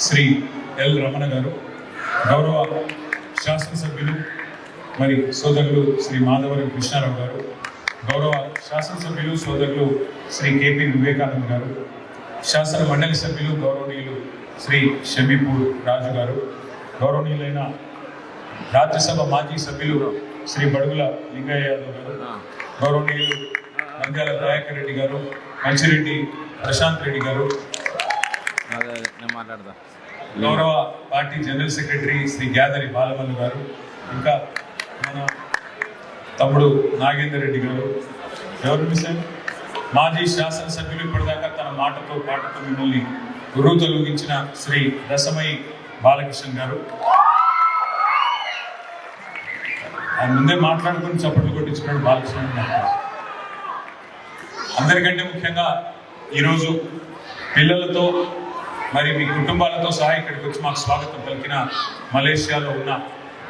Shri L Ramana గారు, గౌరవ శాసనసభ్యులు మరి సోదరులు శ్రీ మాధవరం కృష్ణారావు గారు, గౌరవ శాసనసభ్యులు సోదరులు శ్రీ కేపీ వివేకానంద్ గారు, శాసన మండలి సభ్యులు గౌరవనీయులు శ్రీ షమీపూర్ రాజు గారు, గౌరవనీయులైన రాజ్యసభ మాజీ సభ్యులు శ్రీ బడుగుల లింగయ్య యాదవ్ గారు, గౌరవనీయులు నంద్యాల దయాకర్ రెడ్డి గారు, మంచిరెడ్డి ప్రశాంత్ రెడ్డి గారు, గౌరవ party general secretary Shri Gyadari Balamallu గారు, ఇంకా మన తమ్ముడు నాగేందర్ రెడ్డి గారు, ఎవరు మిస్ మాజీ శాసనసభ్యులు ఇప్పటిదాకా తన మాటతో పాటతో మిమ్మల్ని గురువుతొలగించిన శ్రీ రసమయి బాలకృష్ణ గారు, ఆయన ముందే మాట్లాడుకుని చప్పట్లు కొట్టించుకున్నాడు బాలకృష్ణ. అందరికంటే ముఖ్యంగా ఈరోజు పిల్లలతో మరి మీ కుటుంబాలతో సహా ఇక్కడికి వచ్చి మాకు స్వాగతం పలికిన మలేషియాలో ఉన్న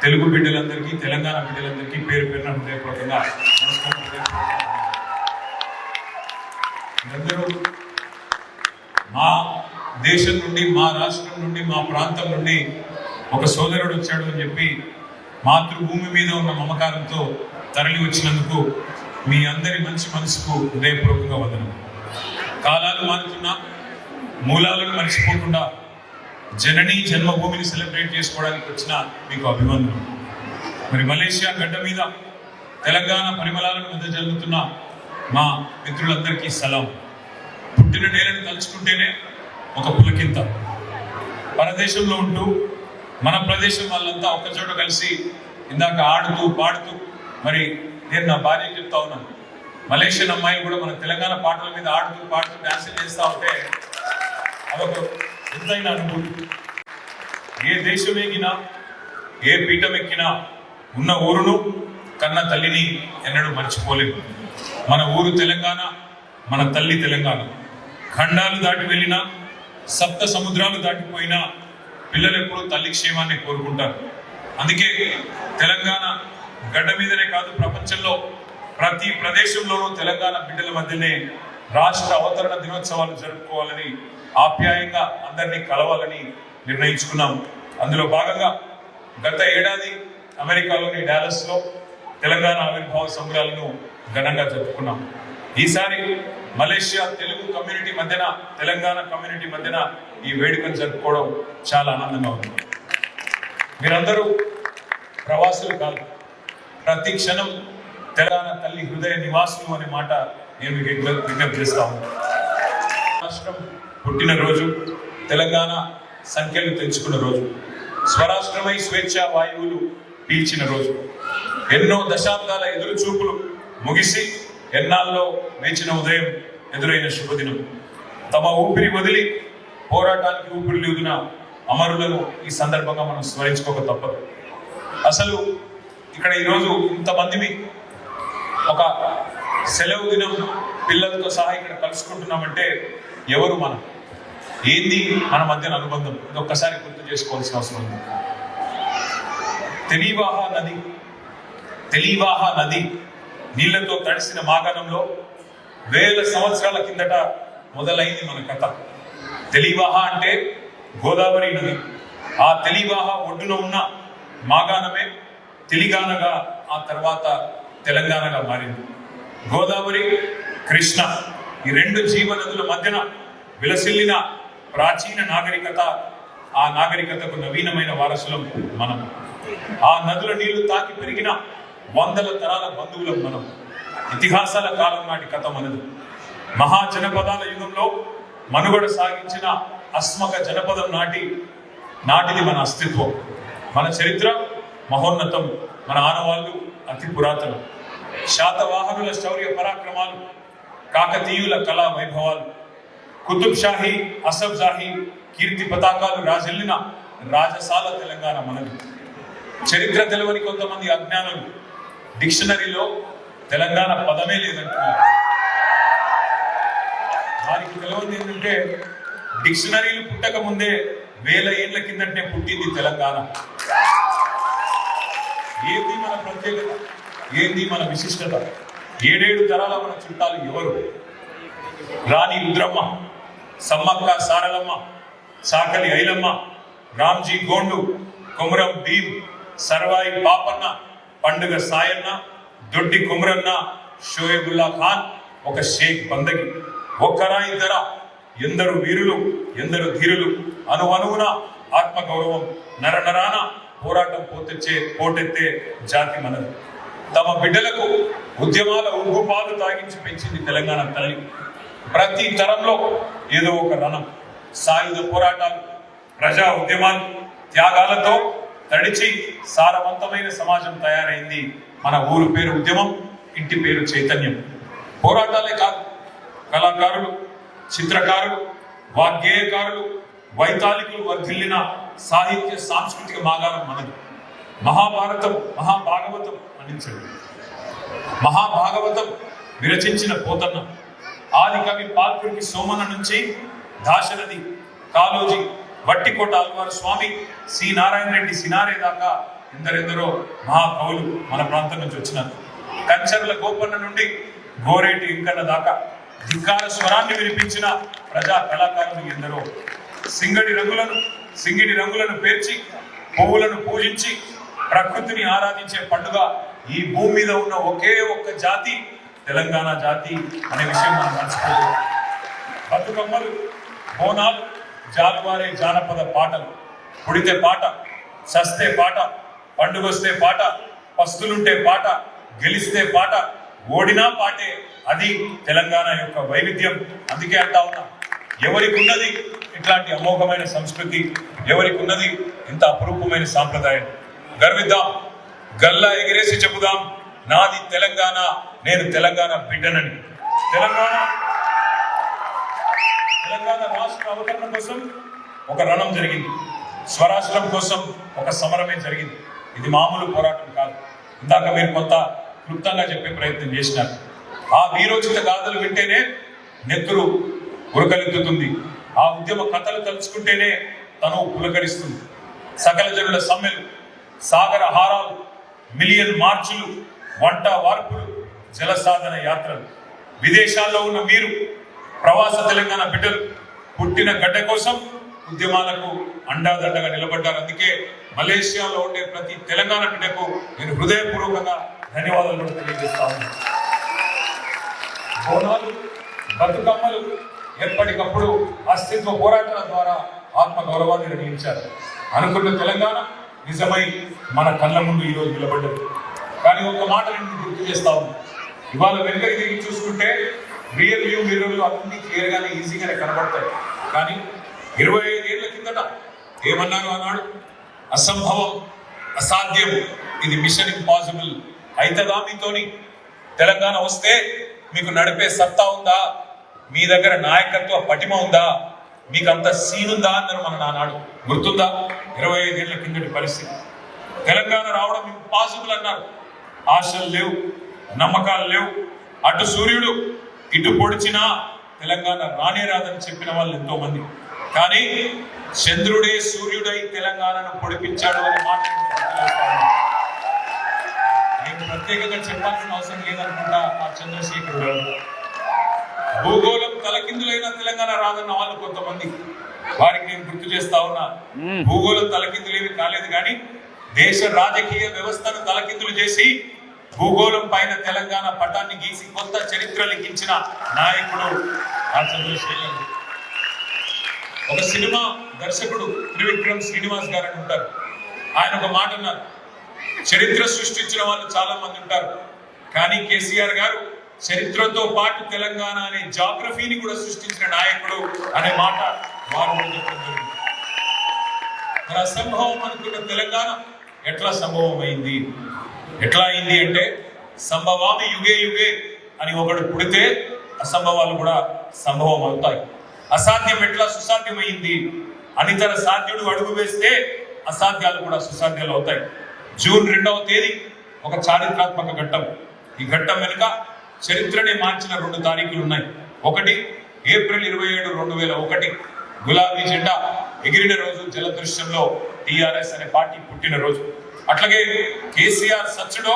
తెలుగు బిడ్డలందరికీ, తెలంగాణ బిడ్డలందరికీ పేరు పేరున హృదయపూర్వకంగా నమస్కారం. అందరూ మా దేశం నుండి, మా రాష్ట్రం నుండి, మా ప్రాంతం నుండి ఒక సోదరుడు వచ్చాడు అని చెప్పి మాతృభూమి మీద ఉన్న మమకారంతో తరలి వచ్చినందుకు మీ అందరి మంచి మనసుకు హృదయపూర్వకంగా వందనం. కాలాలు మారుతున్నా మూలాలను మర్చిపోకుండా జననీ జన్మభూమిని సెలబ్రేట్ చేసుకోవడానికి వచ్చిన మీకు అభివందనం. మరి మలేషియా గడ్డ మీద తెలంగాణ పరిమళాలను వెదజల్లుతున్న మా మిత్రులందరికీ సలాం. పుట్టిన నేలను తలుచుకుంటేనే ఒక పులకింత. పరదేశంలో ఉంటూ మన ప్రదేశం వాళ్ళంతా ఒక్కచోట కలిసి ఇందాక ఆడుతూ పాడుతూ, మరి నేను నా భార్య చెప్తా ఉన్నాను, మలేషియన్ అమ్మాయిలు కూడా మన తెలంగాణ పాటల మీద ఆడుతూ పాడుతూ డాన్సులు చేస్తూ ఉంటే అదొక ఎంతైన అనుభూతి. ఏ దేశం ఎగినా, ఏ పీఠం ఎక్కినా ఉన్న ఊరును కన్న తల్లిని ఎన్నడూ మర్చిపోలేదు. మన ఊరు తెలంగాణ, మన తల్లి తెలంగాణ. ఖండాలు దాటి వెళ్ళినా, సప్త సముద్రాలు దాటిపోయినా పిల్లలు ఎప్పుడు తల్లి క్షేమాన్ని కోరుకుంటారు. అందుకే తెలంగాణ గడ్డ మీదనే కాదు, ప్రపంచంలో ప్రతి ప్రదేశంలోనూ తెలంగాణ బిడ్డల మధ్యనే రాష్ట్ర అవతరణ దినోత్సవాలు జరుపుకోవాలని, ఆప్యాయంగా అందరినీ కలవాలని నిర్ణయించుకున్నాం. అందులో భాగంగా గత ఏడాది అమెరికాలోని డాలస్లో తెలంగాణ ఆవిర్భావ సంబరాలను ఘనంగా జరుపుకున్నాం. ఈసారి మలేషియా తెలుగు కమ్యూనిటీ మధ్యన, తెలంగాణ కమ్యూనిటీ మధ్యన ఈ వేడుకను జరుపుకోవడం చాలా ఆనందంగా ఉంది. మీరందరూ ప్రవాసులు కాదు, ప్రతి క్షణం తెలంగాణ తల్లి హృదయ నివాసులు అనే మాట నేను విజ్ఞప్తి చేస్తాను. రాష్ట్రం పుట్టినరోజు, తెలంగాణ సంఖ్యలు తెంచుకున్న రోజు, స్వరాష్ట్రమై స్వేచ్ఛా వాయువులు పీల్చిన రోజు, ఎన్నో దశాబ్దాల ఎదురు చూపులు ముగిసి ఎన్నాళ్ళలో వేచిన ఉదయం ఎదురైన శుభదినం. తమ ఊపిరి వదిలి పోరాటానికి ఊపిరి లీదున అమరులను ఈ సందర్భంగా మనం స్మరించుకోక తప్పదు. అసలు ఇక్కడ ఈరోజు ఇంతమంది ఒక సెలవు దినం పిల్లలతో సహా ఇక్కడ కలుసుకుంటున్నామంటే ఎవరు మనం, ఏంది మన మధ్యన అనుబంధం, ఇది ఒక్కసారి గుర్తు చేసుకోవాల్సిన అవసరం ఉంది. తెలివాహ నది నీళ్లతో తడిసిన మాగాణంలో వేల సంవత్సరాల కిందట మొదలైంది మన కథ. తెలివాహ అంటే గోదావరి నది. ఆ తెలివాహ ఒడ్డున ఉన్న మాగాణమే తెలిగానగా ఆ తర్వాత తెలంగాణగా మారింది. గోదావరి, కృష్ణ ఈ రెండు జీవనదుల మధ్యన విలసిల్లిన ప్రాచీన నాగరికత, ఆ నాగరికతకు నవీనమైన వారసులం మనం. ఆ నదుల నీళ్లు తాకి పెరిగిన వందల తరాల బంధువులం మనం. ఇతిహాసాల కాలం నాటి కథ మనది. మహాజనపదాల యుగంలో మనుగడ సాగించిన అస్మక జనపదం నాటిది మన అస్తిత్వం. మన చరిత్ర మహోన్నతం, మన ఆనవాళ్లు అతి పురాతనం. శాతవాహనుల శౌర్య పరాక్రమాలు, కాకతీయుల కళా వైభవాలు, కుతుబ్ షాహీ, అసఫ్ జాహీ కీర్తి పతాకాలు రాజెల్లిన రాజసాల తెలంగాణ మనది. చరిత్ర తెలవని కొంతమంది అజ్ఞానులు డిక్షనరీలో తెలంగాణ పదమే లేదంటున్నారు. వారికి తెలవని ఏంటంటే డిక్షనరీలు పుట్టక ముందే 1000 ఏళ్ల కిందటే పుట్టింది తెలంగాణ. ఏంది మన ప్రత్యేకత, ఏంది మన విశిష్టత, 7 తరాల మన చుట్టాలు ఎవరు? రాణి రుద్రమ్మ, సమ్మక్క సారలమ్మ, సాకలి ఐలమ్మ, రామ్జీ గోండు, కొమురం భీమ్, సర్వాయి పాపన్న, పండుగ సాయన్న, దొడ్డి కుమరన్న, షోయబుల్లా ఖాన్, ఒక షేక్ బందగి. ఒక్కరా ఇద్దరా? ఎందరు వీరులు, ఎందరు ధీరులు. అనువనువున ఆత్మగౌరవం, నరనరాన పోరాటం పోటెత్తే జాతి మనది. తమ బిడ్డలకు ఉద్యమాల ఉగ్గుపాలు తాగించి పెంచింది తెలంగాణ తల్లి. ప్రతి తరంలో ఏదో ఒక రణం, సాయుధ పోరాటాలు, ప్రజా ఉద్యమాలు, త్యాగాలతో తడిచి సారవంతమైన సమాజం తయారైంది మన ఊరు పేరు ఉద్యమం, ఇంటి పేరు చైతన్యం. పోరాటాలే కాదు, కళాకారులు, చిత్రకారులు, వాగ్గేయకారులు, వైతాళికులు వర్ధిల్లిన సాహిత్య సాంస్కృతిక మాగారం మనది. మహాభారతం, మహాభాగవతం అందించండి. మహాభాగవతం విరచించిన పోతన్న, ఆది కవి పాల్కురికి సోమన నుంచి దాశరథి, కాళోజీ, వట్టికోట అల్వారు స్వామి, సి నారాయణ రెడ్డి సినారే దాకా ఎందరెందరో మహాకవులు మన ప్రాంతం నుంచి వచ్చినారు. కంచర్ల గోపన్న నుండి గోరేటి ఇంకన్న దాకా ధిక్కార స్వరాన్ని వినిపించిన ప్రజా కళాకారులు ఎందరో. సింగిడి రంగులను పేర్చి పువ్వులను పూజించి ప్రకృతిని ఆరాధించే పండుగ ఈ భూమి మీద ఉన్న ఒకే ఒక్క జాతి తెలంగాణ జాతి అనే విషయం మనం మర్చిపోలేదు. బతుకమ్మలు, బోనాలు, జాలువారే జానపద పాటలు, పుడితే పాట, చస్తే పాట, పండుగొస్తే పాట, పస్తులుంటే పాట, గెలిస్తే పాట, ఓడినా పాటే. అది తెలంగాణ యొక్క వైవిధ్యం. అందుకే అంటా ఉన్నా, ఎవరికి ఉన్నది ఇట్లాంటి అమోఘమైన సంస్కృతి, ఎవరికి ఉన్నది ఇంత అపురూపమైన సాంప్రదాయం. గర్విద్దాం, గల్లా ఎగిరేసి చెబుదాం, నాది తెలంగాణ, నేను తెలంగాణ బిడ్డనని. తెలంగాణ రాష్ట్ర అవతరణ కోసం ఒక రణం జరిగింది, స్వరాష్ట్రం కోసం ఒక సమరమే జరిగింది. ఇది మామూలు పోరాటం కాదు. ఇందాక మీరు కొంత క్లుప్తంగా చెప్పే ప్రయత్నం చేసినారు. ఆ వీరోచిత గాథలు వింటేనే నెత్తురు ఉరకలెత్తుతుంది. ఆ ఉద్యమ కథలు తలుచుకుంటేనే తను పులకరిస్తుంది. సకల జనుల సమ్మెలు, సాగర హారాలు, మిలియన్ మార్చులు, వంట వార్పులు, జలసాధన యాత్రలు. విదేశాల్లో ఉన్న మీరు ప్రవాస తెలంగాణ బిడ్డలు పుట్టిన గడ్డ కోసం ఉద్యమాలకు అండాదండగా నిలబడ్డారు. అందుకే మలేషియాలో ఉండే ప్రతి తెలంగాణ బిడ్డకు నేను హృదయపూర్వకంగా ధన్యవాదాలు తెలియజేస్తా ఉన్నాను. బోనాలు, బతుకమ్మలు ఎప్పటికప్పుడు అస్తిత్వ పోరాటాల ద్వారా ఆత్మగౌరవాన్ని నిర్ణయించారు. అనుకున్న తెలంగాణ నిజమై మన కళ్ళ ముందు ఈరోజు నిలబడ్డది. కానీ ఒక మాట నేను గుర్తు చేస్తా ఉన్నాను. ఇవాళ వెనుకకి తిరిగి చూసుకుంటే రియల్ వ్యూ మిర్రర్లు అన్ని క్లియర్గానే ఈజీగానే కనబడతాయి. కానీ 25 ఏళ్ల కిందట ఏమన్నారు ఆనాడు? అసంభవం, అసాధ్యం, ఇది మిషన్ ఇంపాసిబుల్. అయితదా మీతోని? తెలంగాణ వస్తే మీకు నడిపే సత్తా ఉందా? మీ దగ్గర నాయకత్వ పటిమ ఉందా? మీకు అంత సీన్ ఉందా అన్నారు మన నానాడు. గుర్తుందా? 25 ఏళ్ల కిందటి పరిస్థితి. తెలంగాణ రావడం ఇంపాసిబుల్ అన్నారు. ఆశలు లేవు, నమ్మకాలు లేవు. అటు సూర్యుడు ఇటు పొడిచినా తెలంగాణ రానే రాదని చెప్పిన వాళ్ళు ఎంతో మంది. కానీ చంద్రుడే సూర్యుడై తెలంగాణను పొడిపించాడు అనే మాట నేను ప్రత్యేకంగా చెప్పాల్సిన అవసరం లేదనుకుంటా. ఆ చంద్రశేఖరుడు భూగోళం తలకిందులైన తెలంగాణ రాదన్న వాళ్ళు కొంతమంది. వారికి నేను గుర్తు చేస్తా ఉన్నా, భూగోళం తలకిందులేవి కాలేదు, కానీ దేశ రాజకీయ వ్యవస్థను తలకిందులు చేసి భూగోళం పైన తెలంగాణ పటాన్ని గీసి కొత్త చరిత్ర లిఖించిన నాయకుడు ఆ చంద్రశేఖరుడు. ఒక సినిమా దర్శకుడు త్రివిక్రమ్ శ్రీనివాస్ గారు అని ఉంటారు. ఆయన ఒక మాట అన్నారు, చరిత్ర సృష్టించిన వాళ్ళు చాలా మంది ఉంటారు, కానీ కేసీఆర్ గారు చరిత్రతో పాటు తెలంగాణ అనే జాగ్రఫీని కూడా సృష్టించిన నాయకుడు అనే మాట వారు చెప్పడం జరిగింది. మరి అసంభవం అనుకున్న తెలంగాణ ఎట్లా సంభవం అయింది? ఎట్లా అయింది అంటే, సంభవామి యుగే యుగే అని ఒకడు పుడితే అసంభవాలు కూడా సంభవం అవుతాయి. అసాధ్యం ఎట్లా సుసాధ్యమైంది? అనితర సాధ్యుడు అడుగు వేస్తే అసాధ్యాలు కూడా సుసాధ్యాలు అవుతాయి. జూన్ 2వ తేదీ ఒక చారిత్రాత్మక ఘట్టం. ఈ ఘట్టం వెనుక చరిత్రనే మార్చిన 2 తారీఖులు ఉన్నాయి. ఒకటి ఏప్రిల్ 27, 2001 గులాబీ జెండా ఎగిరిన రోజు, జలదృశ్యంలో టిఆర్ఎస్ అనే పార్టీ పుట్టిన రోజు. అట్లాగే కేసీఆర్ సచ్చుడో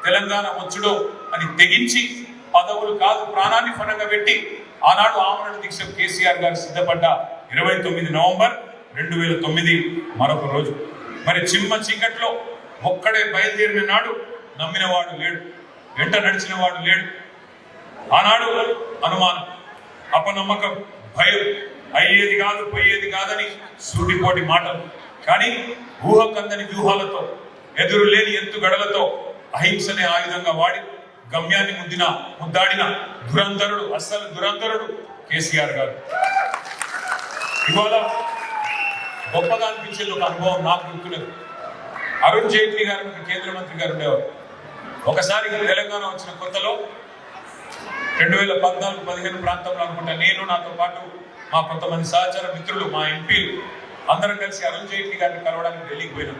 తెలంగాణ వచ్చుడో అని తెగించి పదవులు కాదు ప్రాణాన్ని ఫలంగా పెట్టి ఆనాడు ఆమరణ దీక్ష కేసీఆర్ గారు సిద్ధపడ్డ 29 నవంబర్ 2009 మరొక రోజు. మరి చిమ్మ చీకట్లో ఒక్కడే బయలుదేరిన నాడు నమ్మిన వాడు లేడు, వెంట నడిచిన వాడు లేడు. ఆనాడు అనుమానం, అపనమ్మకం, భయం, అయ్యేది కాదు పోయేది కాదని సూటిపోటి మాటలు. కానీ ఊహకందని వ్యూహాలతో, ఎదురు లేని ఎత్తుగడలతో అహింసనే ఆయుధంగా వాడి గమ్యాన్ని ముద్దాడిన దురంధరుడు, అస్సలు దురంధరుడు కేసీఆర్ గారు. ఇవాళ గొప్పగా అనిపించేది ఒక అనుభవం నాకు గుర్తులేదు. అరుణ్ జైట్లీ గారు కేంద్ర మంత్రి గారు ఉండేవారు. ఒకసారి తెలంగాణ వచ్చిన కొత్తలో 2014-15 ప్రాంతంలో అనుకుంటా, నేను నాతో పాటు మా కొంతమంది సహచర మిత్రులు, మా ఎంపీలు అందరం కలిసి అరుణ్ జైట్లీ గారిని కలవడానికి ఢిల్లీకి పోయినాం.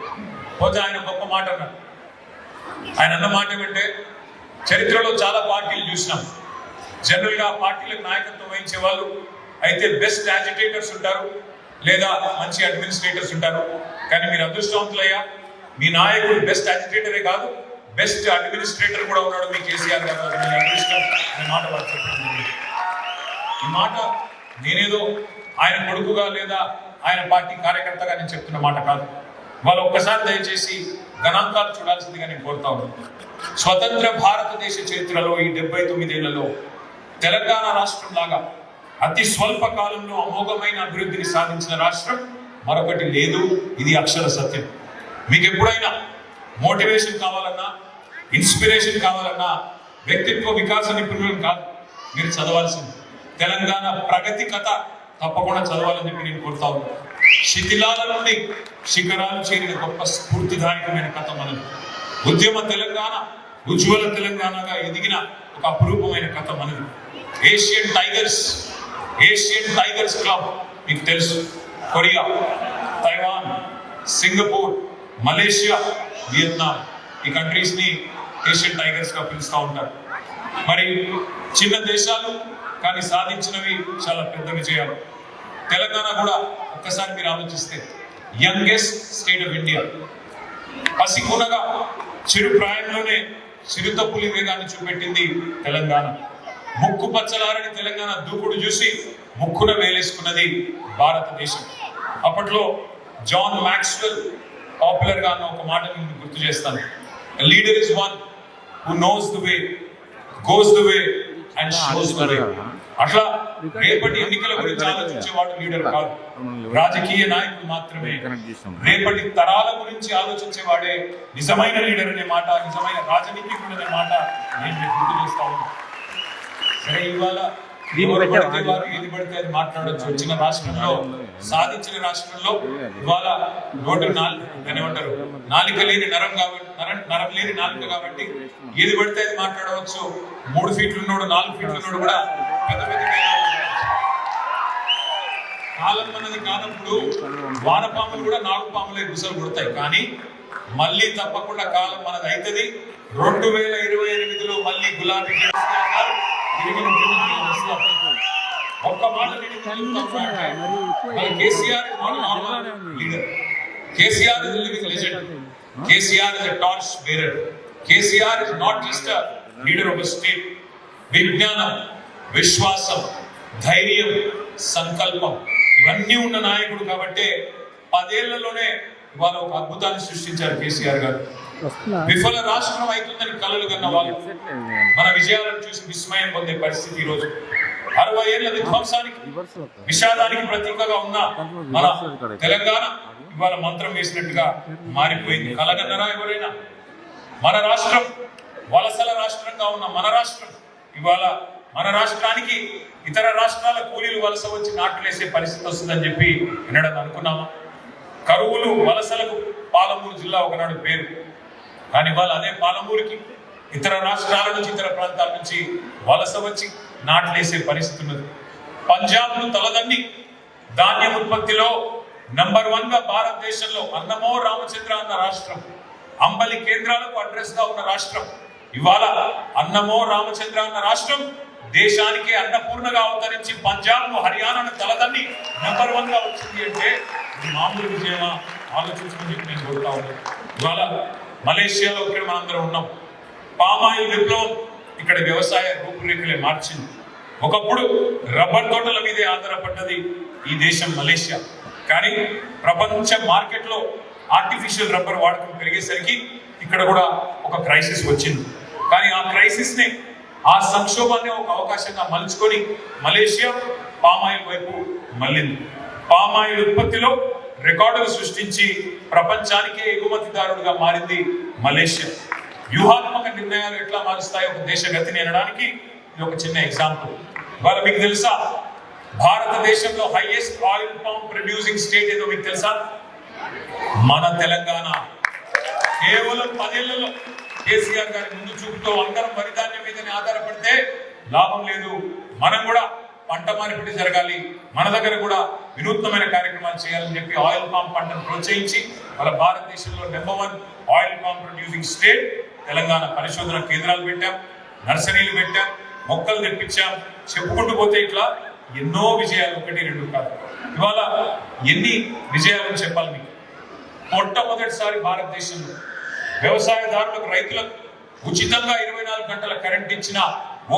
పోతే ఆయన గొప్ప మాట అన్నారు. ఆయన అన్న మాట ఏమంటే, చరిత్రలో చాలా పార్టీలు చూసినాం. జనరల్ గా పార్టీలకు నాయకత్వం వహించే వాళ్ళు అయితే బెస్ట్ యాజిటేటర్స్ ఉంటారు, లేదా మంచి అడ్మినిస్ట్రేటర్స్ ఉంటారు. కానీ మీరు అదృష్టవంతులయ్యా, మీ నాయకుడు బెస్ట్ యాజిటేటరే కాదు, బెస్ట్ అడ్మినిస్ట్రేటర్ కూడా ఉన్నాడు మీ కేసీఆర్ గారు. అదృష్టం అనే మాట వాళ్ళు చెప్పడం. ఈ మాట నేనేదో ఆయన కొడుకుగా లేదా ఆయన పార్టీ కార్యకర్తగా నేను చెప్తున్న మాట కాదు. వాళ్ళు ఒక్కసారి దయచేసి గణాంకాలు చూడాల్సిందిగా నేను కోరుతా ఉన్నాను. స్వతంత్ర భారతదేశ చరిత్రలో ఈ 79 ఏళ్లలో తెలంగాణ రాష్ట్రం లాగా అతి స్వల్ప కాలంలో అమోఘమైన అభివృద్ధిని సాధించిన రాష్ట్రం మరొకటి లేదు. ఇది అక్షర సత్యం. మీకు ఎప్పుడైనా మోటివేషన్ కావాలన్నా, ఇన్స్పిరేషన్ కావాలన్నా వ్యక్తిత్వ వికాస నిపుణులను కాదు మీరు చదవాల్సింది, తెలంగాణ ప్రగతి కథ తప్పకుండా చదవాలని చెప్పి నేను కోరుతా ఉన్నాను. శిథిలాల నుండి శిఖరాలు చేరిన గొప్ప స్ఫూర్తిదాయకమైన కథ మనది. ఉద్యమ తెలంగాణ, ఉజ్వల తెలంగాణగా ఎదిగిన ఒక అపురూపమైన కథ మనది. ఏషియన్ టైగర్స్ క్లబ్ మీకు తెలుసు. Korea, Taiwan, Singapore, Malaysia, Vietnam, ఈ కంట్రీస్ ని ఏషియన్ టైగర్స్ గా పిలుస్తూ ఉంటారు. మరి చిన్న దేశాలు కానీ సాధించినవి చాలా పెద్ద విజయాలు. తెలంగాణ కూడా ఒక్కసారి మీరు ఆలోచిస్తే యంగెస్ట్ స్టేట్ ఆఫ్ ఇండియా. పసికూనగా చిరు ప్రాయంలోనే చిరుతపులి వేగాన్ని చూపెట్టింది తెలంగాణ. ముక్కు పచ్చలారని తెలంగాణ దూకుడు చూసి ముక్కున వేలేసుకున్నది భారతదేశం. అప్పట్లో జాన్ మ్యాక్స్వెల్ పాపులర్ గా అన్న ఒక మాట నేను గుర్తు చేస్తాను. Leader is one who knows the way, goes the way and shows the way. అట్లా రేపటి ఎన్నికల గురించి ఆలోచించేవాడు లీడర్ కాదు, రాజకీయ నాయకుడు మాత్రమే. రేపటి తరాల గురించి ఆలోచించేవాడే నిజమైన లీడర్ అనే మాట, నిజమైన రాజనీతికుడు అనే మాట నేను గుర్తు చేస్తా ఉన్నాను. సరే, ఇవాళ ఏది పడితే అది మాట్లాడచ్చు. వచ్చిన రాష్ట్రంలో, సాధించిన రాష్ట్రంలో ఇవాళ నోటు ఏమంటారు, నాలిక లేని నరం లేని నాలుక కాబట్టి ఏది పడితే అది మాట్లాడవచ్చు. 3 ఫీట్లు ఉన్నాడు, 4 ఫీట్లు ఉన్నాడు కూడా పెద్ద పెద్ద కాలం అన్నది కానప్పుడు వానపాములు కూడా 4 పాములే గుసలు కొడతాయి. కానీ మళ్ళీ తప్పకుండా కాలం మనది అవుతుంది. 2028లో మళ్ళీ గులాబీ ఒక్క మాట KCR leader, KCR is a living legend, KCR is a torch bearer, KCR is not just a leader of a state. విజ్ఞానం, విశ్వాసం, ధైర్యం, సంకల్పం ఇవన్నీ ఉన్న నాయకుడు కాబట్టి 10 ఏళ్లలోనే ఇవాళ ఒక అద్భుతాన్ని సృష్టించారు కేసీఆర్ గారు. విఫల రాష్ట్రం అవుతుందని కలలు కన్న వాళ్ళు మన విజయాలను చూసి విస్మయం పొందే పరిస్థితి ఈ రోజు. 60 ఏళ్ల విధ్వంసానికి, విషాదానికి ప్రతీకగా ఉన్న మన తెలంగాణ ఇవాళ మంత్రం వేసినట్టుగా మారిపోయింది. కలగన్నరా ఎవరైనా? మన రాష్ట్రం వలసల రాష్ట్రంగా ఉన్న మన రాష్ట్రం ఇవాళ మన రాష్ట్రానికి ఇతర రాష్ట్రాల కూలీలు వలస వచ్చి నాటులేసే పరిస్థితి వస్తుందని చెప్పి వినడం అనుకున్నామా? కరువులు, వలసలకు పాలమూరు జిల్లా ఒకనాడు పేరు. కానీ ఇవాళ అదే పాలమూరుకి ఇతర రాష్ట్రాల నుంచి, ఇతర ప్రాంతాల నుంచి వలస వచ్చి నాట్లేసే పరిస్థితి ఉన్నది. పంజాబ్ను తలదన్ని ధాన్యం ఉత్పత్తిలో నంబర్ 1 గా భారతదేశంలో అన్నమో రామచంద్ర అన్న రాష్ట్రం, అంబలి కేంద్రాలకు అడ్రస్ గా ఉన్న రాష్ట్రం. ఇవాళ అన్నమో రామచంద్ర అన్న రాష్ట్రం దేశానికి అన్నపూర్ణగా అవతరించి పంజాబ్ను, హర్యానాను తలదన్ని నంబర్ 1 గా వచ్చింది అంటే ఇది మామూలు విజయమా? ఆలోచించమని చెప్పి నేను కోరుతా ఉన్నాను. ఇవాళ మలేషియాలో ఇక్కడ మనందరం ఉన్నాం. పామాయిల్ విప్లవం ఇక్కడ వ్యవసాయ రూపురేఖలే మార్చింది. ఒకప్పుడు రబ్బర్ తోటల మీదే ఆధారపడ్డది ఈ దేశం మలేషియా. కానీ ప్రపంచ మార్కెట్లో ఆర్టిఫిషియల్ రబ్బర్ వాడకం పెరిగేసరికి ఇక్కడ కూడా ఒక క్రైసిస్ వచ్చింది. కానీ ఆ క్రైసిస్ని, ఆ సంక్షోభాన్ని ఒక అవకాశంగా మలుచుకొని మలేషియా పామాయిల్ వైపు మళ్ళింది. పామాయిల్ ఉత్పత్తిలో రికార్డులు సృష్టించి ప్రపంచానికే ఎగుమతిదారుడుగా మారింది మలేషియా. వ్యూహాత్మక నిర్ణయాలు ఎట్లా మారుస్తాయి ఒక దేశ గతిని అనడానికి ఇది ఒక చిన్న ఎగ్జాంపుల్. ఇవాళ మీకు తెలుసా, భారతదేశంలో highest oil palm producing state ఏదో మీకు తెలుసా? మన తెలంగాణ. కేవలం 10 ఏళ్లలో కేసీఆర్ గారి ముందు చూపుతో అందరం వరిధాన్యం మీదనే ఆధారపడితే లాభం లేదు. మనం కూడా పంట మార్పిడి జరగాలి, మన దగ్గర కూడా వినూత్నమైన కార్యక్రమాలు చేయాలని చెప్పి ఆయిల్ పామ్ పంటను ప్రోత్సహించి మన భారతదేశంలో number 1 oil palm producing state Telangana. పరిశోధన కేంద్రాలు పెట్టాం, నర్సరీలు పెట్టాం, మొక్కలు తెప్పించాం, చెప్పుకుంటూ పోతే ఇట్లా ఎన్నో విజయాలు, 1, 2 కాదు. ఇవాళ ఎన్ని విజయాలను చెప్పాలి మీకు? మొట్టమొదటిసారి భారతదేశంలో వ్యవసాయదారులకు, రైతులకు ఉచితంగా 24 గంటల కరెంట్ ఇచ్చిన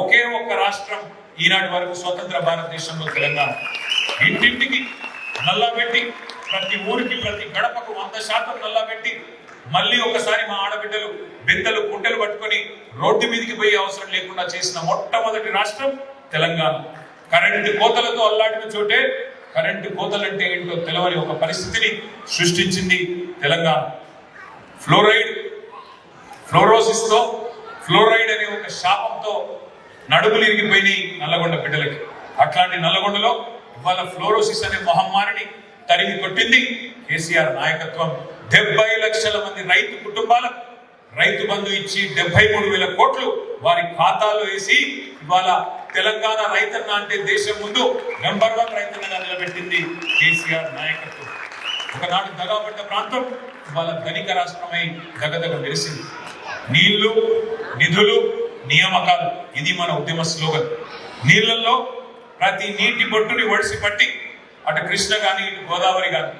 ఒకే ఒక్క రాష్ట్రం ఈనాటి వరకు స్వతంత్ర భారతదేశంలో తెలంగాణ. ఇంటింటికి నల్లా పెట్టి, ప్రతి ఊరికి, ప్రతి గడపకు 100% నల్లా పెట్టి, మళ్ళీ ఒకసారి మా ఆడబిడ్డలు బిందెలు కుంటలు పట్టుకొని రోడ్డు మీదకి పోయే అవసరం లేకుండా చేసిన మొట్టమొదటి రాష్ట్రం తెలంగాణ. కరెంటు కోతలతో అల్లాడిన చోటే కరెంటు కోతలంటే ఏంటో తెలవని ఒక పరిస్థితిని సృష్టించింది తెలంగాణ. ఫ్లోరోసిస్తో, ఫ్లోరైడ్ అనే ఒక శాపంతో నడుములు ఇరిగిపోయినాయి నల్లగొండ బిడ్డలకి. అట్లాంటి నల్లగొండలో ఇవాళ ఫ్లోరోసిస్ అనే మహమ్మారిని తరిమి కొట్టింది కేసీఆర్ నాయకత్వం. 70 లక్షల మంది రైతు కుటుంబాలకు రైతు బంధు ఇచ్చి 73,000 కోట్లు వారి ఖాతాలో వేసి ఇవాళ తెలంగాణ రైతన్న అంటే దేశం ముందు నంబర్ 1 రైతన్నగా నిలబెట్టింది కేసీఆర్ నాయకత్వం. ఒకనాడు దగాపడ్డ ప్రాంతం ఇవాళ ధనిక రాష్ట్రమై దగదగ మెరిసింది. నీళ్లు, నిధులు, నియామకాలు, ఇది మన ఉద్యమ స్లోగన్. నీళ్లలో ప్రతి నీటి బొట్టుని ఒడిసి పట్టి, అటు కృష్ణ కానీ ఇటు గోదావరి కానీ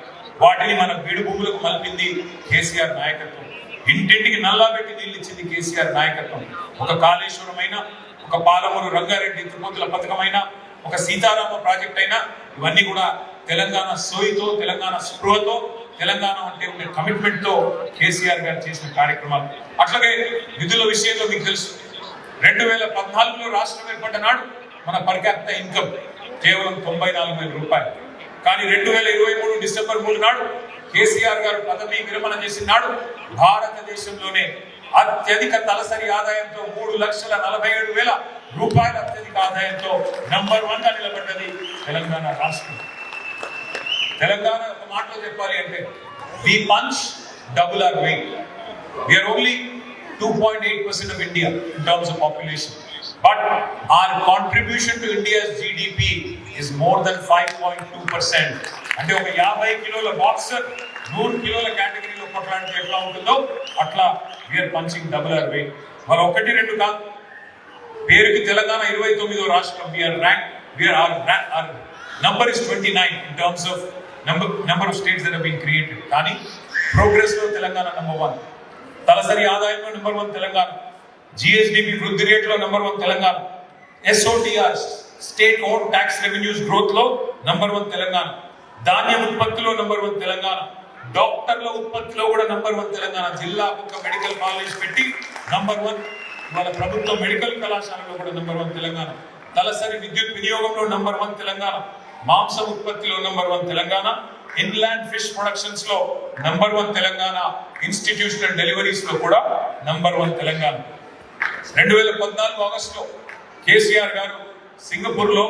వాటిని మన బీడు భూములకు మలిపింది కేసీఆర్ నాయకత్వం. ఇంటింటికి నల్లా పెట్టి నీళ్ళు ఇచ్చింది కేసీఆర్ నాయకత్వం. ఒక కాళేశ్వరమైన, ఒక పాలమూరు రంగారెడ్డి త్రిపుతుల పథకమైన, ఒక సీతారామ ప్రాజెక్ట్ అయినా ఇవన్నీ కూడా తెలంగాణ సోయితో, తెలంగాణ స్పృహతో, తెలంగాణ అంటే ఉండే కమిట్మెంట్ తో కేసీఆర్ గారు చేసిన కార్యక్రమాలు. అట్లాగే నిధుల విషయంలో మీకు తెలుసు, 2014లో రాష్ట్రం ఏర్పడ్డ నాడు మన పర్ క్యాపిటా ఇన్కమ్ కేవలం 94,000 రూపాయలు. కానీ 2023 డిసెంబర్ 3 నాడు కేసీఆర్ గారు పదవి విరమణ చేసిన నాడు భారతదేశంలోనే అత్యధిక తలసరి ఆదాయంతో 3,47,000 రూపాయల అత్యధిక ఆదాయంతో నంబర్ 1 గా నిలబడ్డది తెలంగాణ రాష్ట్రం. తెలంగాణ ఒక మాటలో చెప్పాలి అంటే, we punch double our weight. We are only 2.8% of India in terms of population, but our contribution to India's GDP is more than 5.2%. అంటే ఒక 50 కిలోల బాక్సర్ 100 కిలోల కేటగిరీలో కొట్లాడితే ఎట్లా ఉంటుందో అట్లా we are punching double our weight. మరి 1, 2 కాదు, పేరుకి తెలంగాణ 29వ రాష్ట్రం. our number is 29 in terms of number of states that have been created. కానీ ప్రోగ్రెస్ లో తెలంగాణ నంబర్ 1, తలసరి ఆదాయంలో నంబర్ 1 తెలంగాణ, జిఎస్డిపి వృద్ధి రేట్లో number 1 Telangana, SOTR state own tax revenues growth లో నంబర్ 1 తెలంగాణ, ధాన్యం ఉత్పత్తిలో నంబర్ 1 తెలంగాణ, డాక్టర్ల ఉత్పత్తిలో కూడా నంబర్ 1 తెలంగాణ, జిల్లాకు ఒక మెడికల్ కాలేజ్ పెట్టి నంబర్ 1, వాళ్ళ ప్రభుత్వ మెడికల్ కళాశాలలో కూడా నంబర్ 1 తెలంగాణ, తలసరి విద్యుత్ వినియోగంలో నంబర్ 1 తెలంగాణ, మాంసం ఉత్పత్తిలో number 1 Telangana, inland fish productions లో నంబర్ 1 తెలంగాణ, ఇన్స్టిట్యూషనల్ డెలివరీస్ లో కూడా నంబర్ 1 తెలంగాణ. 2014 ఆగస్టులో కేసీఆర్ గారు సింగపూర్ లో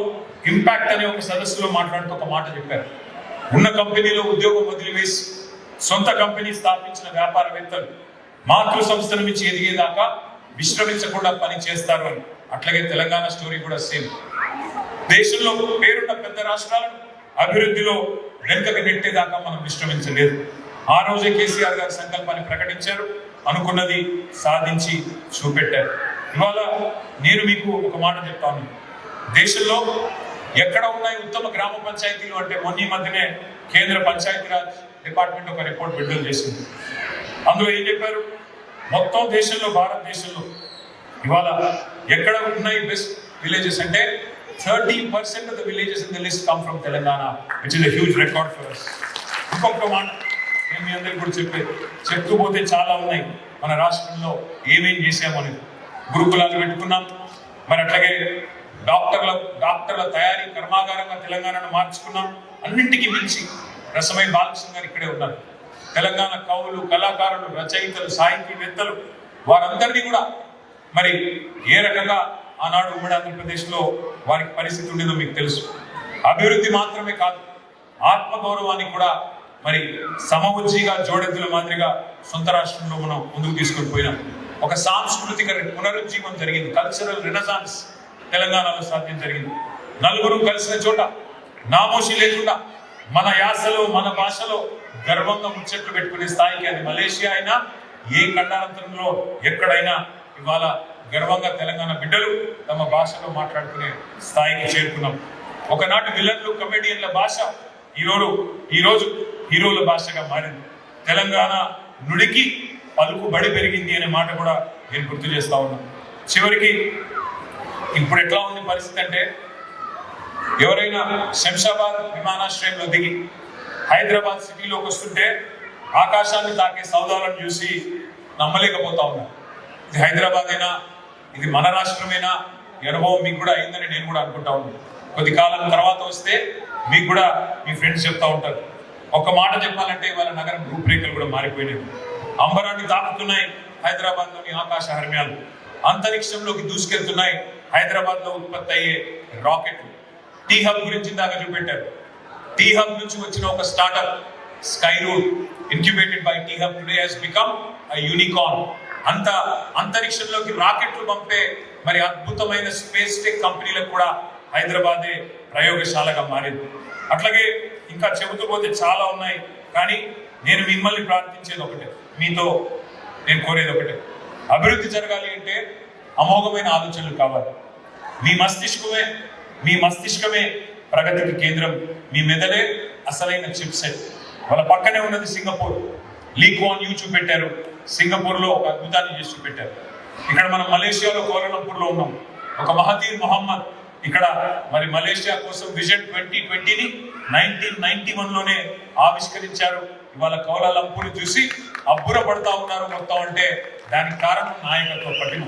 ఇంపాక్ట్ అనే ఒక సదస్సులో మాట్లాడుతూ ఒక మాట చెప్పారు. ఉన్న కంపెనీలో ఉద్యోగం వదిలివేసి సొంత కంపెనీ స్థాపించిన వ్యాపారవేత్తలు మాతృ సంస్థల నుంచి ఎదిగేదాకా విశ్రమించకుండా పని చేస్తారు అని. అట్లాగే తెలంగాణ స్టోరీ కూడా సేమ్. దేశంలో పేరున్న పెద్ద రాష్ట్రాలను అభివృద్ధిలో వెనుకకు నెట్టేదాకా మనం విశ్రమించలేదు. ఆ రోజే కేసీఆర్ గారి సంకల్పాన్ని ప్రకటించారు, అనుకున్నది సాధించి చూపెట్టారు. ఇవాళ నేను మీకు ఒక మాట చెప్తాను, దేశంలో ఎక్కడ ఉన్నాయి ఉత్తమ గ్రామ పంచాయతీలు అంటే మొన్న మధ్యనే కేంద్ర పంచాయతీరాజ్ డిపార్ట్మెంట్ ఒక రిపోర్ట్ విడుదల చేసింది. అందులో ఏం చెప్పారు, మొత్తం దేశంలో, భారతదేశంలో ఇవాళ ఎక్కడ ఉన్నాయి బెస్ట్ విలేజెస్ అంటే 30% of the villages in the list come from Telangana, which is a huge record for us. ఇంకొక మాట నేను మీ అందరికీ కూడా చెప్తూ పోతే చాలా ఉన్నాయి మన రాష్ట్రంలో ఏమేం చేసామని. గురుకులాలు పెట్టుకున్నాం, మరి అట్లాగే డాక్టర్ల తయారీ కర్మాగారంగా తెలంగాణను మార్చుకున్నాం. అన్నింటికీ మించి రసమై బాలకృష్ణ గారు ఇక్కడే ఉన్నారు. తెలంగాణ కవులు, కళాకారులు, రచయితలు, సాహితీవేత్తలు వారందరినీ కూడా మరి ఏ రకంగా ఆనాడు ఉమ్మడి ఆంధ్రప్రదేశ్లో వారికి పరిస్థితి ఉండేదో మీకు తెలుసు. అభివృద్ధి మాత్రమే కాదు, ఆత్మగౌరవాన్ని కూడా మరి సమవుజ్జిగా జోడెద్దుల మాదిరిగా సొంత రాష్ట్రంలో మనం ముందుకు తీసుకొని పోయినాం. ఒక సాంస్కృతిక పునరుజ్జీవం జరిగింది, కల్చరల్ రెనెసాన్స్ తెలంగాణలో సాధ్యం జరిగింది. నలుగురు కలిసిన చోట నామోషి లేకుండా మన యాసలో మన భాషలో గర్వంగా ముచ్చట్లు పెట్టుకునే స్థాయికి, అది మలేషియా అయినా ఏ ఖండాంతరంలో ఎక్కడైనా ఇవాళ గర్వంగా తెలంగాణ బిడ్డలు తమ భాషలో మాట్లాడుకునే స్థాయికి చేరుకున్నాం. ఒకనాటి విలన్లు, కమెడియన్ల భాష ఈరోజు హీరోల భాషగా మారింది. తెలంగాణ నుడికి పలుకుబడి పెరిగింది అనే మాట కూడా నేను గుర్తు చేస్తా ఉన్నాను. చివరికి ఇప్పుడు ఎట్లా ఉంది పరిస్థితి అంటే, ఎవరైనా శంషాబాద్ విమానాశ్రయంలో దిగి హైదరాబాద్ సిటీలోకి వస్తుంటే ఆకాశాన్ని తాకే సౌదాలను చూసి నమ్మలేకపోతా ఉన్నారు. ఇది హైదరాబాద్ అయినా, ఇది మన రాష్ట్రమేనా, ఈ అనుభవం మీకు కూడా అయిందని నేను కూడా అనుకుంటా ఉన్నాను. కొద్ది కాలం తర్వాత వస్తే మీకు కూడా మీ ఫ్రెండ్స్ చెప్తా ఉంటారు. ఒక మాట చెప్పాలంటే వాళ్ళ నగరం రూపురేఖలు కూడా మారిపోయినాయి. అంబరాన్ని తాకుతున్నాయి హైదరాబాద్లోని ఆకాశ హర్మ్యాలు, అంతరిక్షంలోకి దూసుకెళ్తున్నాయి హైదరాబాద్లో ఉత్పత్తి అయ్యే రాకెట్లు. టీ హబ్ గురించి దాకా చూపెట్టారు. టీ హబ్ నుంచి వచ్చిన ఒక startup Skyroot, incubated by T hub, today has become a unicorn. అంతరిక్షంలోకి రాకెట్లు పంపే మరి అద్భుతమైన స్పేస్ టెక్ కంపెనీలకు కూడా హైదరాబాదే ప్రయోగశాలగా మారింది. అట్లాగే ఇంకా చెబుతూ పోతే చాలా ఉన్నాయి. కానీ నేను మిమ్మల్ని ప్రార్థించేది ఒకటే, మీతో నేను కోరేది ఒకటే, అభివృద్ధి జరగాలి అంటే అమోఘమైన ఆలోచనలు కావాలి. మీ మస్తిష్కమే ప్రగతికి కేంద్రం, మీ మెదడే అసలైన చిప్ సెట్. వాళ్ళ పక్కనే ఉన్నది సింగపూర్. లీ కువాన్ యూ చూపెట్టారు, సింగపూర్లో ఒక అద్భుతాన్ని చేసి చూపెట్టారు. ఇక్కడ మనం మలేషియాలో కౌలాలంపూర్లో ఉన్నాం. ఒక మహతీర్ మొహమ్మద్ ఇక్కడ మరి మలేషియా కోసం విజన్ 2020ని 1991లోనే ఆవిష్కరించారు. ఇవాళ కౌలాలంపూర్ చూసి అబ్బుర పడతా ఉన్నారు మొత్తం. అంటే దానికి కారణం నాయకత్వ పట్టిన,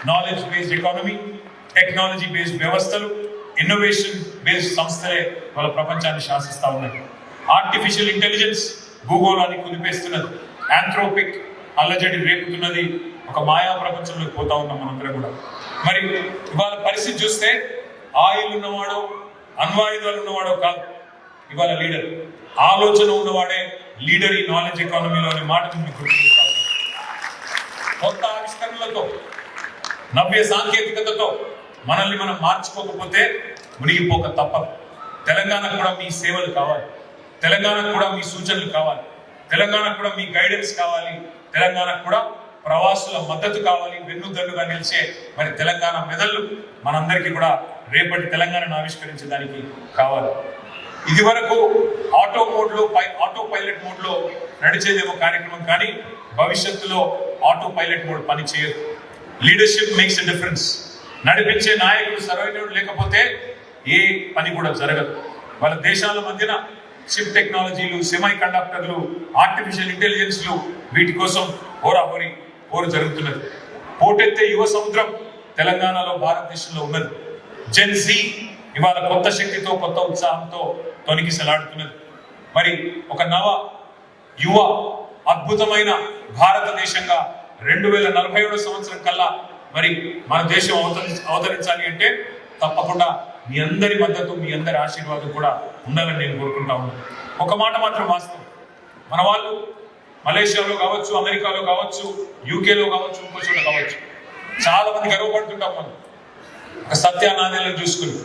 knowledge based economy, technology based వ్యవస్థలు, ఇన్నోవేషన్ బేస్డ్ సంస్థలే వాళ్ళ ప్రపంచాన్ని శాసిస్తూ ఉన్నాయి. ఆర్టిఫిషియల్ ఇంటెలిజెన్స్ భూగోళాన్ని కుదిపేస్తున్నది, ఆంథ్రోపిక్ అల్లజడి రేపుతున్నది. ఒక మాయా ప్రపంచంలోకి పోతా ఉన్నాం మనందరం కూడా. మరి ఇవాళ పరిస్థితి చూస్తే ఆయిల్ ఉన్నవాడో అణ్వాయుధాలు ఉన్నవాడో కాదు ఇవాళ లీడర్, ఆలోచన ఉన్నవాడే లీడర్ ఈ నాలెడ్జ్ ఎకానమీలో అనే మాటను మీకు గుర్తిస్తా ఉన్నాను. కొత్త ఆవిష్కరణలతో, నవ్య సాంకేతికతతో మనల్ని మనం మార్చుకోకపోతే మునిగిపోక తప్పదు. తెలంగాణకు కూడా మీ సేవలు కావాలి, తెలంగాణకు కూడా మీ సూచనలు కావాలి, తెలంగాణకు కూడా మీ గైడెన్స్ కావాలి, తెలంగాణకు కూడా ప్రవాసుల మద్దతు కావాలి. వెన్నుదన్నుగా నిలిచే మరి తెలంగాణ మెదళ్ళు మనందరికీ కూడా రేపటి తెలంగాణను ఆవిష్కరించడానికి కావాలి. ఇది వరకు ఆటో పైలట్ మోడ్లో నడిచేదేమో కార్యక్రమం, కానీ భవిష్యత్తులో ఆటో పైలట్ మోడ్ పని చేయదు. Leadership makes a difference. నడిపించే నాయకుడు సరైనడు లేకపోతే ఏ పని కూడా జరగదు. వాళ్ళ దేశాల మధ్యన చిప్ టెక్నాలజీలు, సెమీ కండక్టర్లు, ఆర్టిఫిషియల్ ఇంటెలిజెన్స్లు, వీటి కోసం హోరాహోరీ పోరు జరుగుతున్నది. పోటెత్తే యువ సముద్రం తెలంగాణలో, భారతదేశంలో ఉన్నది. జెన్ జీ ఇవాళ కొత్త శక్తితో, కొత్త ఉత్సాహంతో తొనికిసలాడుతున్నది. మరి ఒక యువ అద్భుతమైన భారతదేశంగా 2047 సంవత్సరం కల్లా మరి మన దేశం అవతరించాలి అంటే తప్పకుండా మీ అందరి మద్దతు, మీ అందరి ఆశీర్వాదం కూడా ఉండాలని నేను కోరుకుంటా ఉన్నాను. ఒక మాట మాత్రం వాస్తవం, మన వాళ్ళు మలేషియాలో కావచ్చు, అమెరికాలో కావచ్చు, యూకేలో కావచ్చు, ఇంకో చోట కావచ్చు, చాలా మంది గర్వపడుతుంటాం. మనం ఒక సత్యానాదేలను చూసుకుని,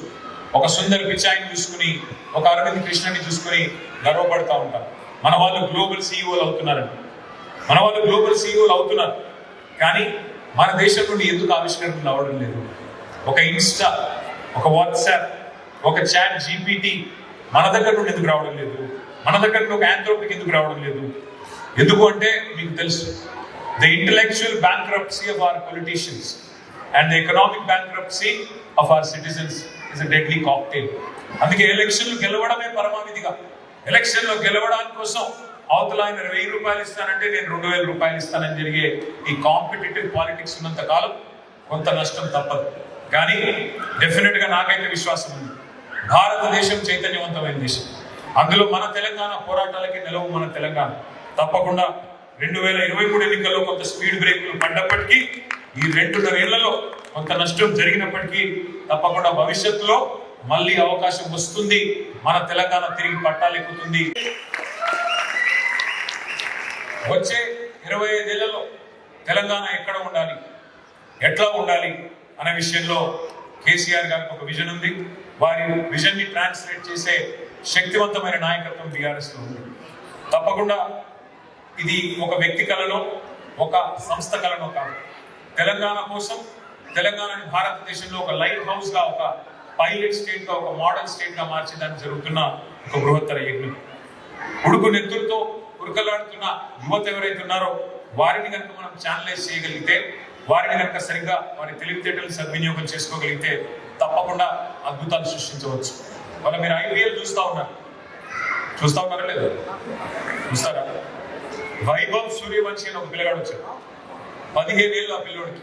ఒక సుందర్ పిచాయిని చూసుకుని, ఒక అరవింద్ కృష్ణని చూసుకుని గర్వపడుతూ ఉంటాం. మన వాళ్ళు గ్లోబల్ సీఈఓలు అవుతున్నారండి, మన వాళ్ళు గ్లోబల్ సీఈఓలు అవుతున్నారు. కానీ మన దేశం నుండి ఎందుకు ఆవిష్కరణలు రావడం లేదు? ఒక ఇన్స్టా, ఒక వాట్సాప్, ఒక చాట్ జీపీటీ మన దగ్గర నుండి ఎందుకు రావడం లేదు? మన దగ్గర నుండి ఒక ఆంథ్రోపిక్ ఎందుకు రావడం లేదు? ఎందుకు అంటే మీకు తెలుసు, the intellectual bankruptcy of our politicians and the economic bankruptcy of our citizens is a deadly cocktail. అందుకే ఎలక్షన్లు గెలవడమే పరమావిధిగా, ఎలక్షన్లో గెలవడానికి కోసం అవతల ఆయన 1000 రూపాయలు ఇస్తానంటే నేను 2000 రూపాయలు ఇస్తానని జరిగే ఈ కాంపిటేటివ్ పాలిటిక్స్ ఉన్నంత కాలం కొంత నష్టం తప్పదు. కానీ డెఫినెట్ గా నాకైతే విశ్వాసం ఉంది, భారతదేశం చైతన్యవంతమైన దేశం. అందులో మన తెలంగాణ పోరాటాలకి నిలవు మన తెలంగాణ. తప్పకుండా 2023 ఎన్నికల్లో కొంత స్పీడ్ బ్రేకులు పడ్డప్పటికీ, ఈ 2.5 ఏళ్లలో కొంత నష్టం జరిగినప్పటికీ తప్పకుండా భవిష్యత్తులో మళ్ళీ అవకాశం వస్తుంది. మన తెలంగాణ తిరిగి పట్టాలెక్కుతుంది. వచ్చే 25 ఏళ్లలో తెలంగాణ ఎక్కడ ఉండాలి, ఎట్లా ఉండాలి అనే విషయంలో కేసీఆర్ గారికి ఒక విజన్ ఉంది. వారి విజన్ ని ట్రాన్స్లేట్ చేసే శక్తివంతమైన నాయకత్వం బీఆర్ఎస్ లో ఉంది. తప్పకుండా ఇది ఒక వ్యక్తి కళలో, ఒక సంస్థ కళలో కాదు. తెలంగాణ కోసం తెలంగాణని భారతదేశంలో ఒక లైట్ హౌస్ గా, ఒక పైలట్ స్టేట్ గా, ఒక మోడల్ స్టేట్ గా మార్చేదానికి జరుగుతున్న ఒక బృహత్తర యజ్ఞం. ఉడుకు నెత్తులతో ఉరకలాడుతున్న యువత ఎవరైతే ఉన్నారో వారిని కనుక మనం ఛానలైజ్ చేయగలిగితే, వారిని కనుక సరిగ్గా వారి తెలివితేటలు సద్వినియోగం చేసుకోగలిగితే తప్పకుండా అద్భుతాలు సృష్టించవచ్చు. వాళ్ళ మీరు IPL చూస్తా ఉన్నారా లేదా? చూస్తారా? వైభవ్ సూర్యవంశీ అని ఒక పిల్లగాడు వచ్చాడు, 15 ఏళ్ళు. ఆ పిల్లోడికి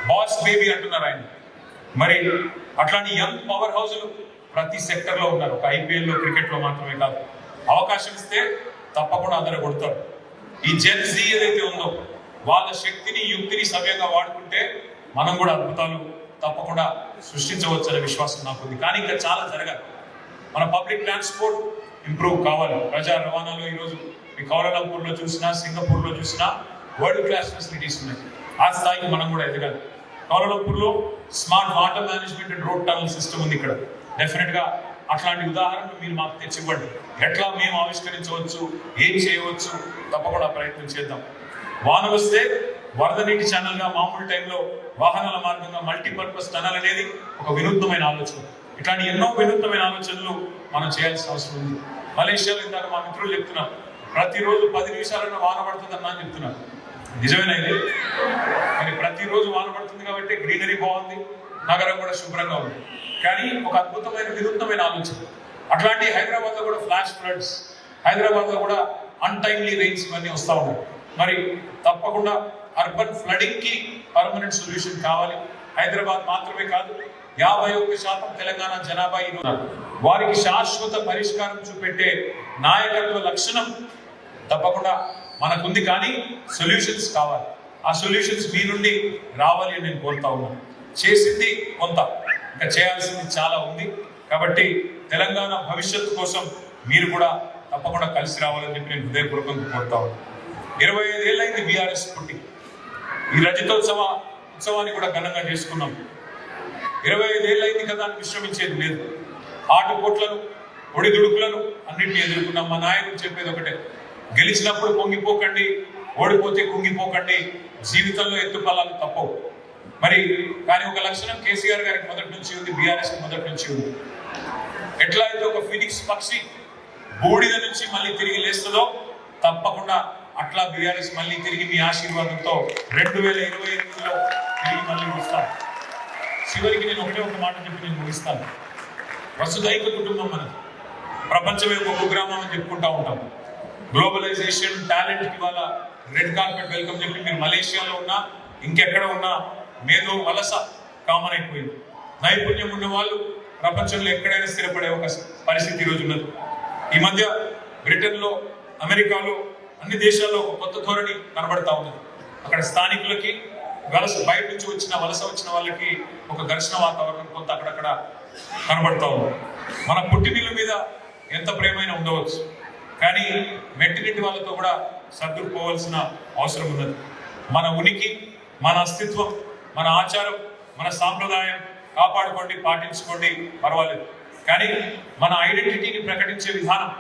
బాస్ బేబీ అంటున్నారు ఆయన. మరి అట్లాంటి యంగ్ పవర్ హౌస్లు ప్రతి సెక్టర్ లో ఉన్నారు. ఒక IPL లో, క్రికెట్ లో మాత్రమే కాదు. అవకాశం ఇస్తే తప్పకుండా అందరూ కొడతారు. ఈ జెన్ జీ ఏదైతే ఉందో వాళ్ళ శక్తిని, యుక్తిని సవ్యంగా వాడుకుంటే మనం కూడా అద్భుతాలు తప్పకుండా సృష్టించవచ్చనే విశ్వాసం నాకు ఉంది. కానీ ఇంకా చాలా జరగాలి. మన పబ్లిక్ ట్రాన్స్పోర్ట్ ఇంప్రూవ్ కావాలి. ప్రజా రవాణాలో ఈరోజు ఈ కౌలాలంపూర్ లో చూసినా, సింగపూర్ లో చూసినా వరల్డ్ క్లాస్ ఫెసిలిటీస్ ఉన్నాయి. ఆ స్థాయికి మనం కూడా ఎదగాలి. కౌలాలంపూర్ లో smart water management and road tunnel system ఉంది. ఇక్కడ డెఫినెట్ గా అట్లాంటి ఉదాహరణలు మీరు మాకు తెచ్చివ్వండి. ఎట్లా మేము ఆవిష్కరించవచ్చు, ఏం చేయవచ్చు, తప్పకుండా ప్రయత్నం చేద్దాం. వాన వస్తే వరద నీటి ఛానల్ గా, మామూలు టైంలో వాహనాల మార్గంగా మల్టీపర్పస్ టనల్ అనేది ఒక వినూత్నమైన ఆలోచన. ఇట్లాంటి ఎన్నో వినూత్నమైన ఆలోచనలు మనం చేయాల్సిన అవసరం ఉంది. మలేషియాలో ఇందాక మా మిత్రులు చెప్తున్నారు, ప్రతిరోజు 10 నిమిషాలన్నా వాన పడుతుందన్నా అని చెప్తున్నారు. నిజమేనా ఇది? మరి ప్రతిరోజు వాన పడుతుంది కాబట్టి గ్రీనరీ బాగుంది, నగరం కూడా శుభ్రంగా ఉంది. కానీ ఒక అద్భుతమైన వినూత్నమైన ఆలోచన. అట్లాంటి హైదరాబాద్ లో కూడా ఫ్లాష్ ఫ్లడ్స్, హైదరాబాద్ లో కూడా అన్టైమ్లీ రెయిన్స్ ఇవన్నీ వస్తూ ఉన్నాయి. మరి తప్పకుండా అర్బన్ ఫ్లడింగ్ కి పర్మనెంట్ సొల్యూషన్ కావాలి. హైదరాబాద్ మాత్రమే కాదు, 51% తెలంగాణ జనాభా వారికి శాశ్వత పరిష్కారం చూపెట్టే నాయకత్వ లక్షణం తప్పకుండా మనకుంది. కానీ సొల్యూషన్స్ కావాలి. ఆ సొల్యూషన్స్ మీ నుండి రావాలి అని నేను కోరుతా ఉన్నాను. చేసింది కొంత, ఇంకా చేయాల్సింది చాలా ఉంది. కాబట్టి తెలంగాణ భవిష్యత్తు కోసం మీరు కూడా తప్పకుండా కలిసి రావాలని చెప్పి నేను హృదయపూర్వకంగా కోరుతా ఉన్నాను. 25 ఏళ్ళైంది బీఆర్ఎస్ పుట్టి. ఈ ఉత్సవాన్ని కూడా ఘనంగా చేసుకున్నాం. 25 ఏళ్ళైంది కదా అని విశ్రమించేది లేదు. ఆటుపోట్లను, ఒడిదుడుకులను అన్నింటినీ ఎదుర్కొన్నాం. మా నాయకుడు చెప్పేది ఒకటే, గెలిచినప్పుడు పొంగిపోకండి, ఓడిపోతే కుంగిపోకండి, జీవితంలో ఎత్తుపల్లాలు తప్పవు. మరి కానీ ఒక లక్షణం కేసీఆర్ గారికి మొదటి నుంచి ఉంది, బీఆర్ఎస్ మొదటి నుంచి ఉంది. ఎట్లా అయితే ఒక ఫినిక్స్ పక్షి బూడిద నుంచి మళ్ళీ తిరిగి లేస్తుందో తప్పకుండా అట్లా బీఆర్ఎస్ మళ్ళీ తిరిగి మీ ఆశీర్వాదంతో 2028లో తిరిగి మళ్ళీ వస్తాను. చివరికి నేను ఒక మాట చెప్పి నేను ముగిస్తాను. వసుదైక కుటుంబం మనది. ప్రపంచమే ఒక కుగ్రామం అని చెప్పుకుంటా ఉంటాం. గ్లోబలైజేషన్, టాలెంట్ కి వాళ్ళ రెడ్ కార్పెట్ వెల్కమ్ చెప్పి మీరు మలేషియాలో ఉన్నా, ఇంకెక్కడ ఉన్నా మేధో వలస కామన్ అయిపోయింది. నైపుణ్యం ఉన్న వాళ్ళు ప్రపంచంలో ఎక్కడైనా స్థిరపడే ఒక పరిస్థితి ఈరోజు ఉన్నది. ఈ మధ్య బ్రిటన్లో, అమెరికాలో, అన్ని దేశాల్లో ఒక కొత్త ధోరణి కనబడతా ఉన్నది. అక్కడ స్థానికులకి బయట నుంచి వలస వచ్చిన వాళ్ళకి ఒక ఘర్షణ వాతావరణం కొంత అక్కడక్కడ కనబడతా ఉంది. మన పుట్టినిళ్ళ మీద ఎంత ప్రేమైనా ఉండవచ్చు, కానీ మెట్టినింటి వాళ్ళతో కూడా సర్దుకుపోవాల్సిన అవసరం ఉన్నది. మన ఉనికి, మన అస్తిత్వం, మన ఆచారం, మన సాంప్రదాయం కాపాడుకోండి, పాటించుకోండి, పర్వాలేదు. కానీ మన ఐడెంటిటీని ప్రకటించే విధానం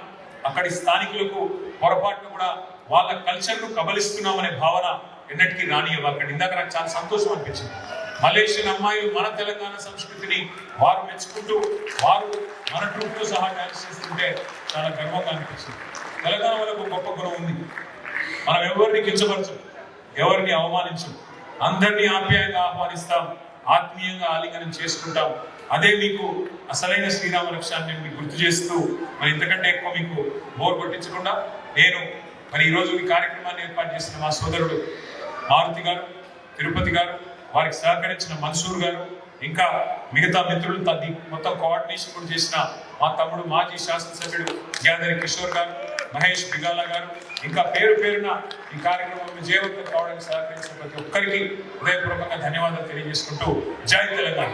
అక్కడి స్థానికులకు పొరపాటును కూడా వాళ్ళ కల్చర్ను కబలిస్తున్నామనే భావన ఎన్నటికీ రానివ్వకండి. ఇందాక నాకు చాలా సంతోషం అనిపించింది. మలేషియన్ అమ్మాయిలు మన తెలంగాణ సంస్కృతిని వారు మెచ్చుకుంటూ వారు మన ట్రూప్తో సహా డాన్స్ చేస్తుంటే చాలా గర్వంగా అనిపించింది. తెలంగాణ వాళ్ళకు గొప్ప గుణం ఉంది. మనం ఎవరిని కించపరచం, ఎవరిని అవమానించం, అందరినీ ఆప్యాయంగా ఆహ్వానిస్తాం, ఆత్మీయంగా ఆలింగనం చేసుకుంటాం. అదే మీకు అసలైన శ్రీరామ లక్ష్యాన్ని మీకు గుర్తు చేస్తూ మరి ఇంతకంటే ఎక్కువ మీకు బోర్ కొట్టించకుండా నేను మరి ఈరోజు ఈ కార్యక్రమాన్ని ఏర్పాటు చేసిన మా సోదరుడు మారుతి గారు, తిరుపతి గారు, వారికి సహకరించిన మన్సూర్ గారు, ఇంకా మిగతా మిత్రులు మొత్తం కోఆర్డినేషన్ కూడా చేసిన మా తమ్ముడు మాజీ శాసనసభ్యుడు గ్యాదరి కిషోర్ గారు, మహేష్ బిగాల గారు, ఇంకా పేరు పేరున ఈ కార్యక్రమం విజయవంతం కావడానికి సహకరించిన ప్రతి ఒక్కరికి హృదయపూర్వకంగా ధన్యవాదాలు తెలియజేసుకుంటూ జై తెలంగాణ.